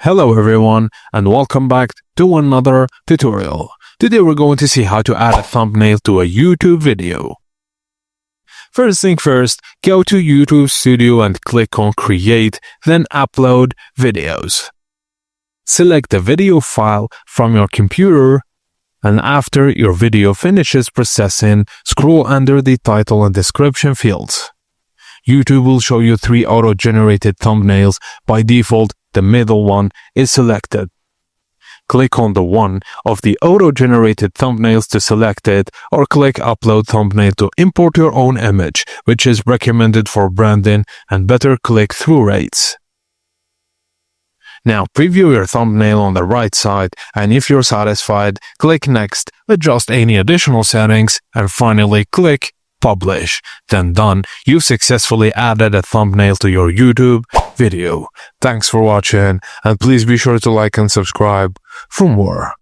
Hello everyone and welcome back to another tutorial. Today we're going to see how to add a thumbnail to a YouTube video. First thing first, go to YouTube Studio and click on Create, then Upload Videos. Select the video file from your computer, and after your video finishes processing, scroll under the title and description fields. YouTube will show you 3 auto-generated thumbnails. By default, the middle one is selected. Click on the one of the auto-generated thumbnails to select it, or click Upload Thumbnail to import your own image, which is recommended for branding and better click-through rates. Now preview your thumbnail on the right side, and if you're satisfied, click Next, adjust any additional settings, and finally click Publish. Then done, you've successfully added a thumbnail to your YouTube video. Thanks for watching, and please be sure to like and subscribe for more.